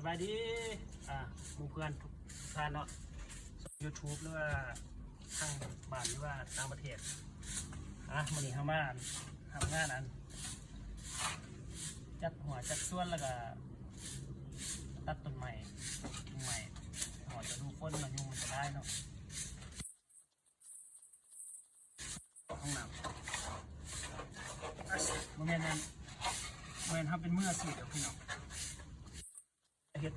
บายดีหมู่เพื่อนทุกท่านเนาะ YouTube หรือว่าทางบ้านหรือว่าต่างประเทศวันนี้ทำงานอันจัดหัวจัดส่วนแล้วก็ตัดต้นใหม่หัวจะดูฝนมายุงมันจะได้เนาะห้องน้ำโมเมนต์นั้นทำเป็นเมื่อสิเดี๋ยวพี่น้องเฮ็ด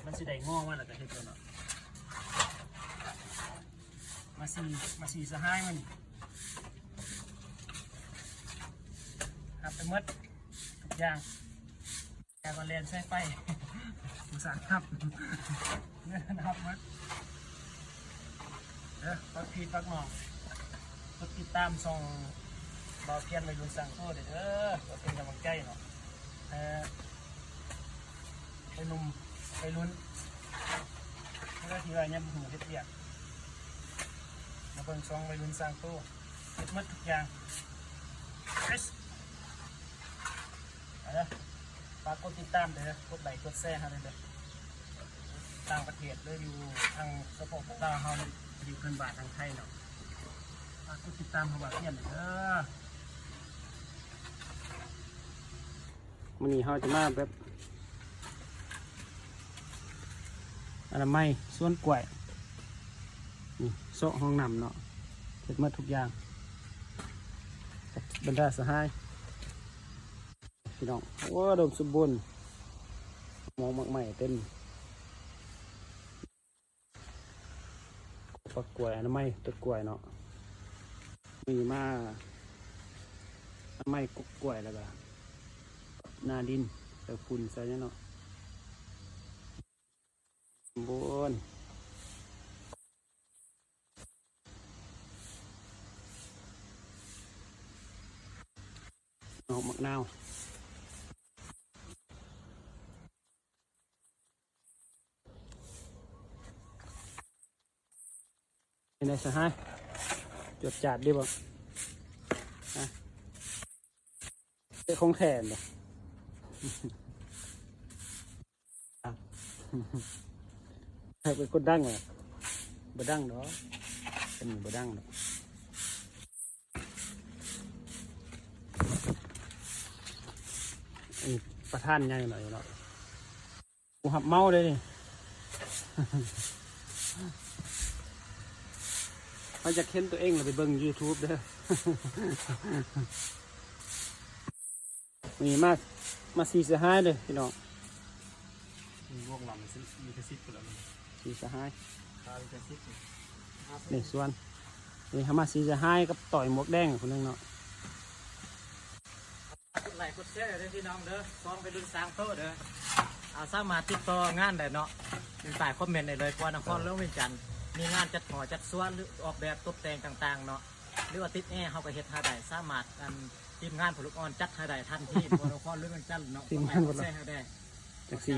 มันสิได้งอมาแล้วก็เฮ็ดตัวเนาะมาสีสหายมันครับไปมดทุกอย่างแกก็เรียนใช้ไฟมุสานครับเนี่ยนะครับมดปักพีปักหนองกดติดตามส่งเบาเพียนไปลุ้นสั่งโซ่เด้อก็เป็นกำลังใจเนาะไปนุ่มไปลุ้นแล้วก็ทีว่าเนี่ยหูเฮ็ดเบียกมาเบิ่งซองไปลุ้นสั่งโซ่เฮ็ดหมดทุกอย่างฝากกดติดตามเด้อกดไลค์กดแชร์ให้เลยเด้อต่างประเทศเลยอยู่ทางสปปลาวเฮาอยู่เพื่อนบ้านทางไทยเนาะฝากกดติดตามเขาบอกเพียนเด้อมื้อนี้เฮาจะมาแบบอนามัยสวนกล้วยนี่โซ่ห้องน้ำเนาะเฮ็ดหมดทุกอย่างบรรดาสหายพี่น้องโอ้ดมสมบูรณ์มองมากใหม่เต็มปักกล้วยอนามัยต้นกล้วยเนาะมีมาอนามัยกุกกล้วยแล้วก็นาดินใส่ฝุ่นใส่เนาะสมบูรณ์มะนาวเป็นไงสหายจดจัดดีบ่เป็นของแทนบ่ใครเป็นคนดังเหรอบ่ดังเนาะเป็นบ่ดังเนาะประธานใหญ่หน่อยเนาะกูหับเมาเลยนี่เขาจะเค้นตัวเองเลยไปเบิ่ง YouTube เด้อมีมาสีสหายเลยพี่น้องมีพวกหลังมีกระซิบกันแล้วสีสหายนี่ส่วนนี่ทำมาสีสหายกับต่อยหมวกแดงคนนึงเนาะกดไลค์กดแชร์เลยพี่น้องเด้อซ้อมไปรุ่นสร้างโต๊ะเด้อสามารถติดต่องานได้เนาะเป็นฝ่ายคอมเมนต์ได้เลยกว่านครเรื่องเวียงจันทร์มีงานจัดหอจัดสวนหรือออกแบบตกแต่งต่างๆเนาะหรือว่าติดแอร์เขาก็เฮ็ดหาได้สามารถทีมงานผลุกอ่อนจัดหาได้ทันทีบนนครเรื่องเวียงจันทร์เนาะทีมงานแชร์หาได้จากสี่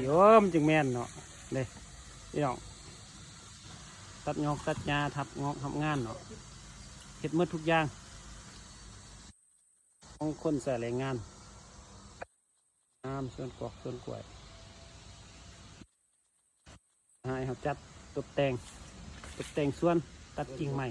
จึงแม่นเนาะเลยพี่น้องตัดงอกตัดหญ้าทับงอกทำงานเนาะเฮ็ดหมดทุกอย่างของคนใส่แรงงานส่วนกอกส่วนกล้วยให้เขาจัดตกแต่งส่วนตัดกิ่งใหม่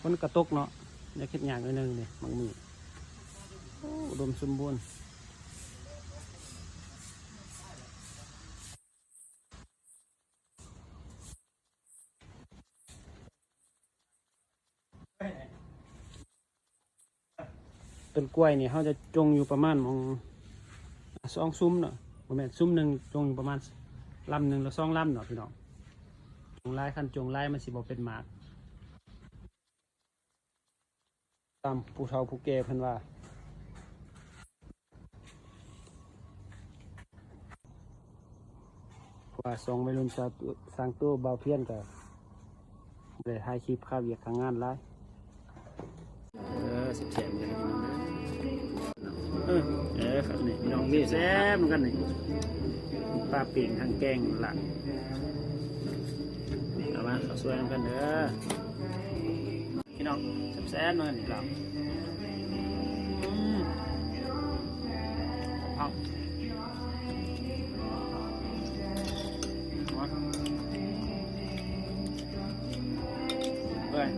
คนกระตกเนาะอย่าคิดอย่างนึงเนี่ยมังมีอุดมสมบูรณ์ต้นกล้วยนี่เขาจะจงอยู่ประมาณมอง2 ซุ้มเนาะประมาณซุ้มหนึ่งจงอยู่ประมาณลำหนึ่งแล้ว2 ลำเนาะพี่น้องจงไล่ขั้นจงไล่มันสิบอกเป็นหมากตามผู้เฒ่าผู้แก่เพิ่นว่าส่งไปรุ่นสร้างตู้เบาเพี้ยนกับเลยถ่ายคลิปข้าวเวียกทางงานไล่สิบเสียงกัน อครับนี่น้องมีแซ่บเหมือนกันนี่ปลาปิ่งทางแกงละเอามาข้าวสวยเหมือนกันเด้อพี่น้องแซ่บๆเหมือนกันนี่เราเอาเฮ้ย